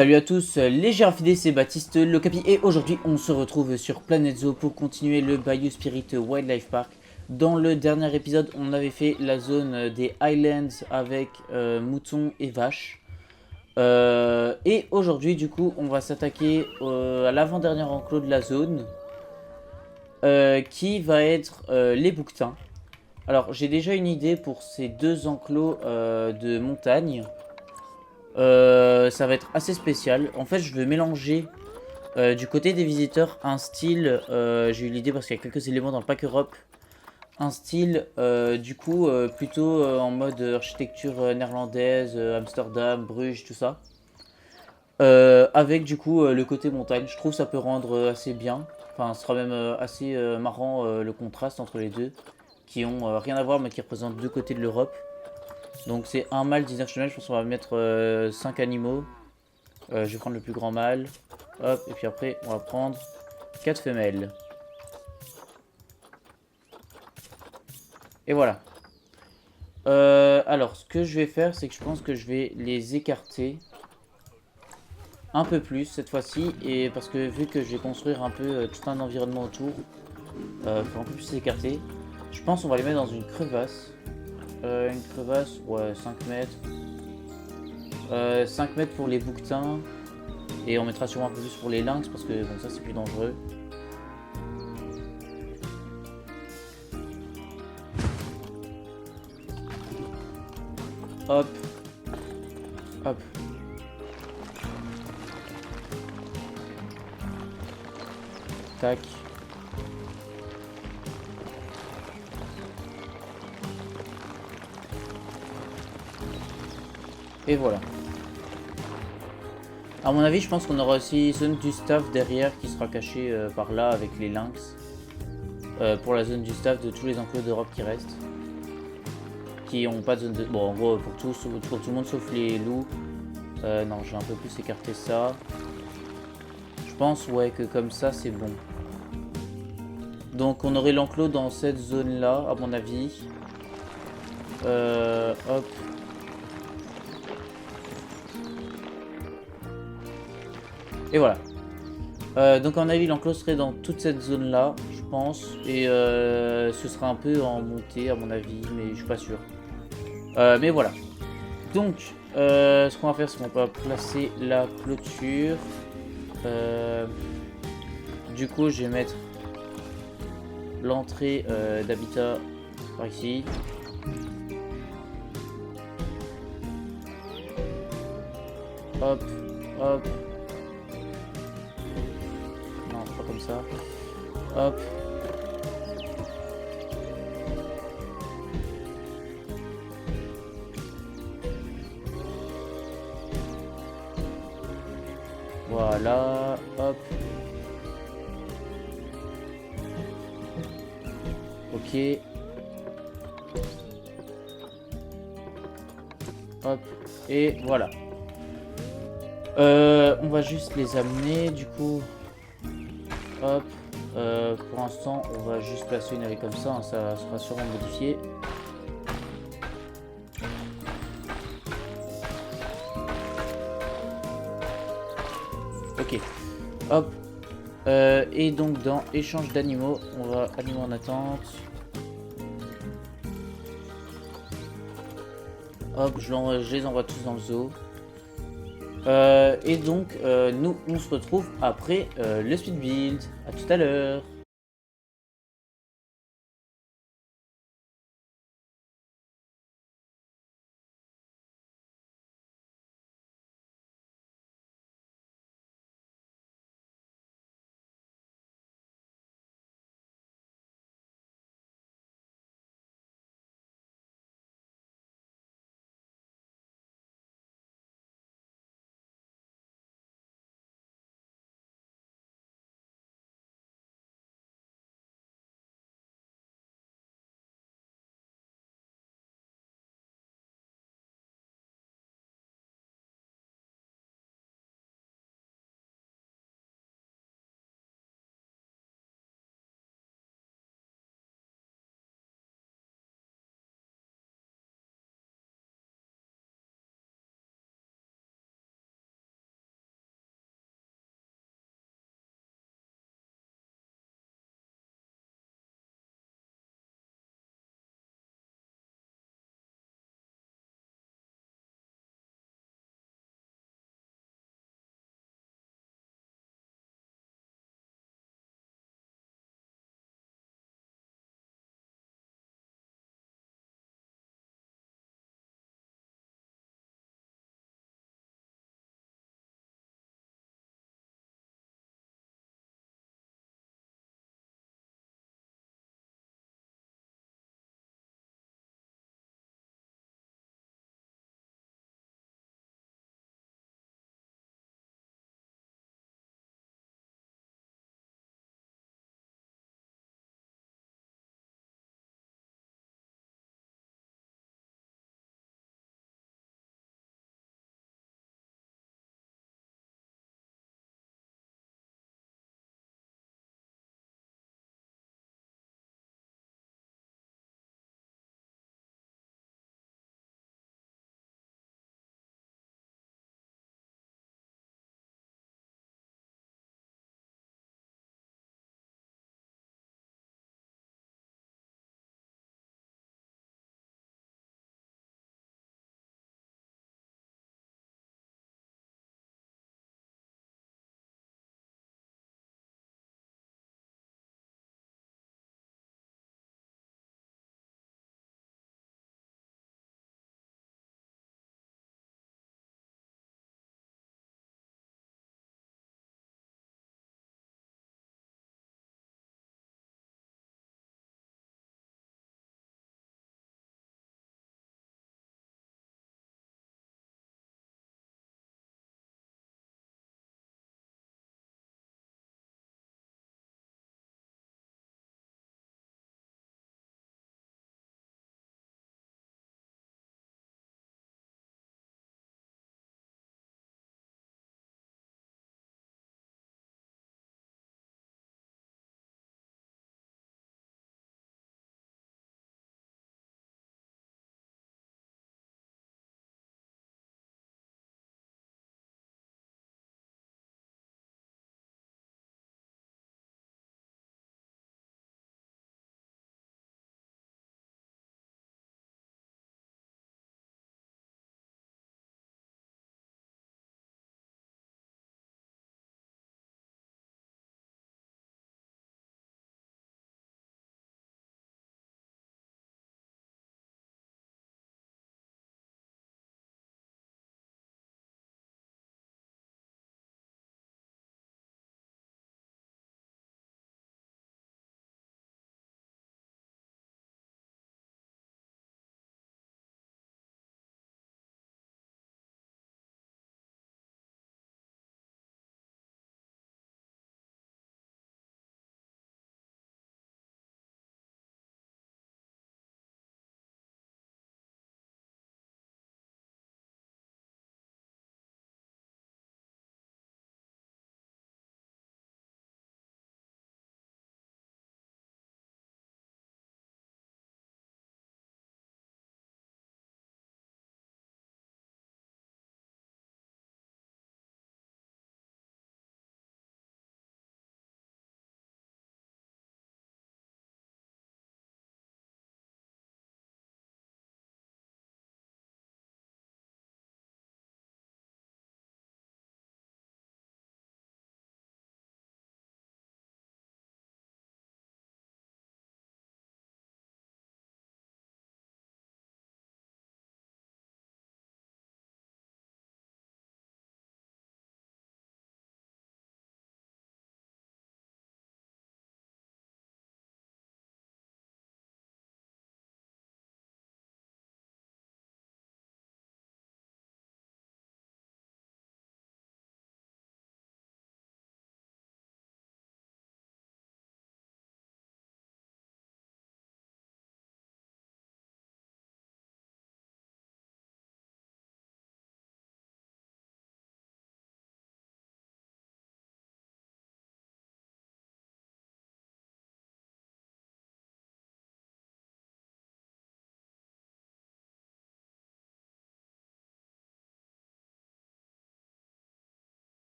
Salut à tous, les GRFD, c'est Baptiste le Capi et aujourd'hui on se retrouve sur Planet Zoo pour continuer le Bayou Spirit Wildlife Park. Dans le dernier épisode, on avait fait la zone des Highlands avec moutons et vaches. Et aujourd'hui, du coup, on va s'attaquer à l'avant-dernier enclos de la zone qui va être les bouquetins. Alors, j'ai déjà une idée pour ces deux enclos de montagne. Ça va être assez spécial. En fait, je veux mélanger du côté des visiteurs un style. J'ai eu l'idée parce qu'il y a quelques éléments dans le pack Europe. Un style du coup plutôt en mode architecture néerlandaise, Amsterdam, Bruges, tout ça. Avec du coup le côté montagne. Je trouve que ça peut rendre assez bien. Enfin, ce sera même assez marrant le contraste entre les deux. Qui ont rien à voir mais qui représentent deux côtés de l'Europe. Donc c'est un mâle 19 femelles. Je pense qu'on va mettre 5 animaux. Je vais prendre le plus grand mâle. Hop, et puis après, on va prendre 4 femelles. Et voilà. Alors, ce que je vais faire, c'est que je pense que je vais les écarter un peu plus cette fois-ci. Et parce que vu que je vais construire un peu tout un environnement autour, faut un peu plus les écarter. Je pense qu'on va les mettre dans une crevasse. Une crevasse, ouais, 5 mètres. 5 mètres pour les bouquetins. Et on mettra sûrement un peu plus pour les lynx parce que bon, ça c'est plus dangereux. Hop, hop. Tac. Et voilà. À mon avis, je pense qu'on aura aussi zone du staff derrière qui sera caché par là avec les lynx. Pour la zone du staff de tous les enclos d'Europe qui restent. Qui ont pas de zone de... Bon, en gros, pour tout le monde sauf les loups. Non, j'ai un peu plus écarté ça. Je pense, ouais, que comme ça, c'est bon. Donc, on aurait l'enclos dans cette zone-là, à mon avis. Hop. Et voilà. Donc à mon avis l'enclos serait dans toute cette zone là, je pense. Et ce sera un peu en montée à mon avis, mais je suis pas sûr. Mais voilà. Donc ce qu'on va faire, c'est qu'on va placer la clôture. Euh, du coup je vais mettre l'entrée d'habitat par ici. Hop, hop. Non, pas comme ça. Hop. Voilà, hop. Ok. Hop. Et voilà. On va juste les amener, du coup. Hop. Pour l'instant, on va juste placer une avec comme ça, hein, ça sera sûrement modifié. Ok. Hop. Et donc dans échange d'animaux, on va animaux en attente. Hop, je les envoie tous dans le zoo. Et donc, nous, on se retrouve après le speed build. À tout à l'heure.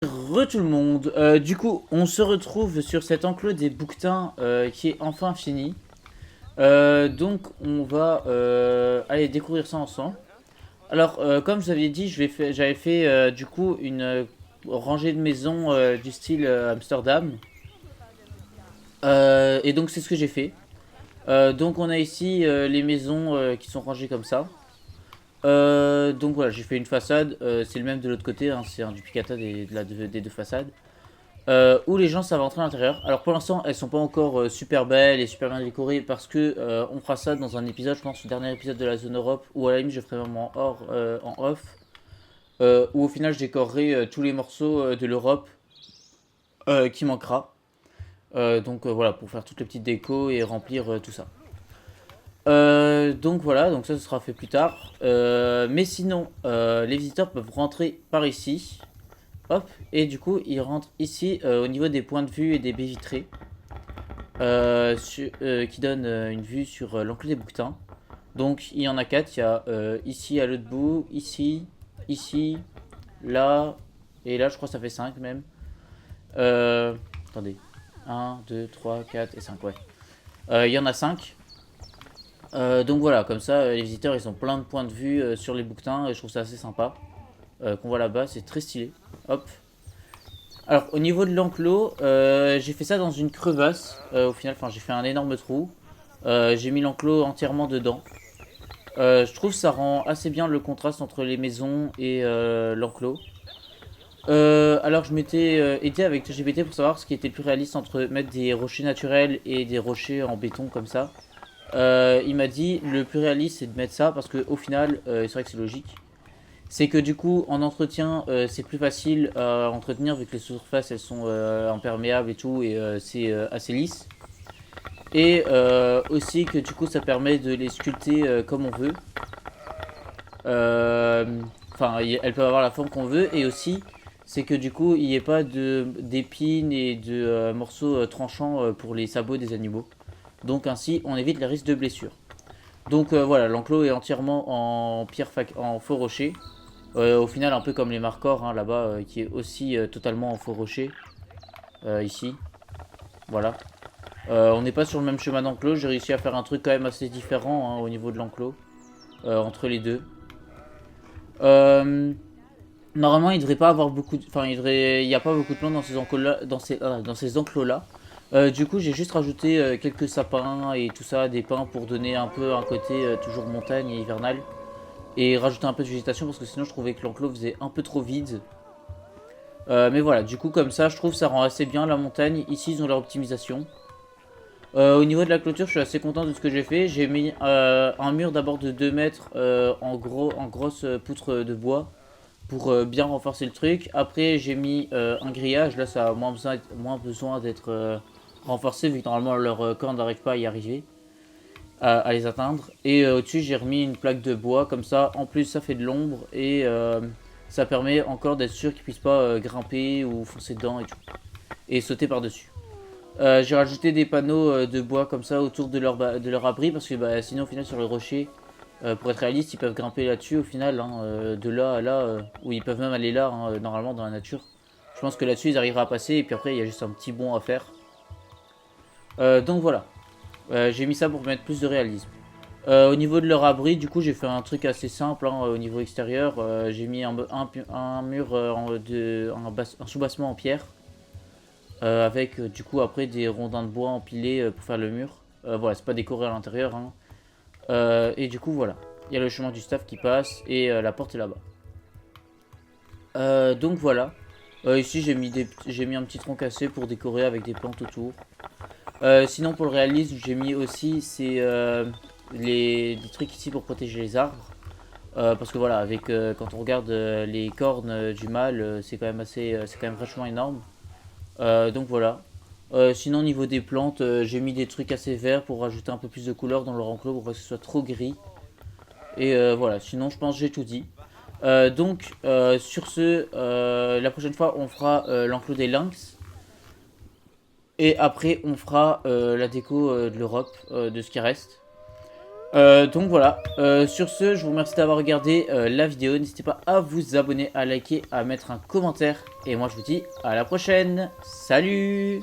Re tout le monde. Du coup, on se retrouve sur cet enclos des bouquetins qui est enfin fini. Donc, on va aller découvrir ça ensemble. Alors, comme je vous avais dit, j'avais fait du coup une rangée de maisons du style Amsterdam. Et donc, c'est ce que j'ai fait. Donc, on a ici les maisons qui sont rangées comme ça. Donc voilà, j'ai fait une façade, c'est le même de l'autre côté, hein, c'est un duplicata des deux façades. Où les gens savent entrer à l'intérieur. Alors pour l'instant, elles sont pas encore super belles et super bien décorées parce que on fera ça dans un épisode, je pense, le dernier épisode de la zone Europe, ou à la limite je ferai vraiment en off, où au final je décorerai tous les morceaux de l'Europe qui manquera. Donc voilà, pour faire toutes les petites décos et remplir tout ça. Donc voilà, donc ça ce sera fait plus tard. Mais sinon, les visiteurs peuvent rentrer par ici. Hop, et du coup, ils rentrent ici au niveau des points de vue et des baies vitrées. Qui donnent une vue sur l'enclos des bouquetins. Donc il y en a 4, il y a ici à l'autre bout, ici, là, et là je crois que ça fait 5 même. Attendez, 1, 2, 3, 4 et 5, ouais. Il y en a 5. Donc voilà, comme ça les visiteurs ils ont plein de points de vue sur les bouquetins et je trouve ça assez sympa. Qu'on voit là-bas, c'est très stylé. Hop. Alors au niveau de l'enclos, j'ai fait ça dans une crevasse. Au final, enfin j'ai fait un énorme trou. J'ai mis l'enclos entièrement dedans. Je trouve que ça rend assez bien le contraste entre les maisons et l'enclos. Alors je m'étais aidé avec ChatGPT pour savoir ce qui était le plus réaliste entre mettre des rochers naturels et des rochers en béton comme ça. Il m'a dit le plus réaliste c'est de mettre ça parce que au final, c'est vrai que c'est logique. C'est que du coup en entretien c'est plus facile à entretenir vu que les surfaces elles sont imperméables et tout et c'est assez lisse. Et aussi que du coup ça permet de les sculpter comme on veut. Enfin, elles peuvent avoir la forme qu'on veut. Et aussi c'est que du coup il n'y ait pas d'épines et de morceaux tranchants pour les sabots des animaux. Donc ainsi on évite les risques de blessures. Donc voilà, l'enclos est entièrement en faux rocher. Au final, un peu comme les Marcors hein, là-bas, qui est aussi totalement en faux rocher. Ici, voilà. On n'est pas sur le même chemin d'enclos. J'ai réussi à faire un truc quand même assez différent hein, au niveau de l'enclos entre les deux. Euh, Normalement, il devrait pas avoir beaucoup. Enfin, il n'y a pas beaucoup de plantes dans ces enclos-là. Dans ces enclos-là. Du coup, j'ai juste rajouté quelques sapins et tout ça, des pins pour donner un peu un côté toujours montagne et hivernal. Et rajouter un peu de végétation parce que sinon je trouvais que l'enclos faisait un peu trop vide. Mais voilà, du coup comme ça je trouve ça rend assez bien la montagne. Ici ils ont leur optimisation. Au niveau de la clôture je suis assez content de ce que j'ai fait. J'ai mis un mur d'abord de 2 mètres en grosse poutre de bois pour bien renforcer le truc. Après j'ai mis un grillage, là ça a moins besoin d'être renforcé vu que normalement leur corps n'arrive pas à y arriver. À les atteindre. Et au-dessus, j'ai remis une plaque de bois, comme ça, en plus, ça fait de l'ombre et ça permet encore d'être sûr qu'ils puissent pas grimper ou foncer dedans et tout. Et sauter par-dessus. J'ai rajouté des panneaux de bois comme ça autour de leur abri parce que bah, sinon, au final, sur le rocher, pour être réaliste, ils peuvent grimper là-dessus au final, hein, de là à là, ou ils peuvent même aller là, hein, normalement, dans la nature. Je pense que là-dessus, ils arriveront à passer et puis après, il y a juste un petit bond à faire. Donc voilà. J'ai mis ça pour mettre plus de réalisme. Au niveau de leur abri, du coup, j'ai fait un truc assez simple hein, au niveau extérieur. J'ai mis un mur, un soubassement en pierre. Avec du coup après des rondins de bois empilés pour faire le mur. Voilà, c'est pas décoré à l'intérieur. Hein. Et du coup, voilà. Il y a le chemin du staff qui passe et la porte est là-bas. Donc voilà. Ici, j'ai mis un petit tronc cassé pour décorer avec des plantes autour. Sinon, pour le réalisme, j'ai mis aussi des trucs ici pour protéger les arbres. Parce que voilà, quand on regarde les cornes du mâle, c'est quand même vachement énorme. Donc voilà. Sinon, au niveau des plantes, j'ai mis des trucs assez verts pour rajouter un peu plus de couleur dans leur enclos pour pas que ce soit trop gris. Et voilà, sinon, je pense que j'ai tout dit. Sur ce, la prochaine fois, on fera l'enclos des lynx. Et après, on fera la déco de l'Europe, de ce qui reste. Donc voilà, sur ce, je vous remercie d'avoir regardé la vidéo. N'hésitez pas à vous abonner, à liker, à mettre un commentaire. Et moi, je vous dis à la prochaine. Salut!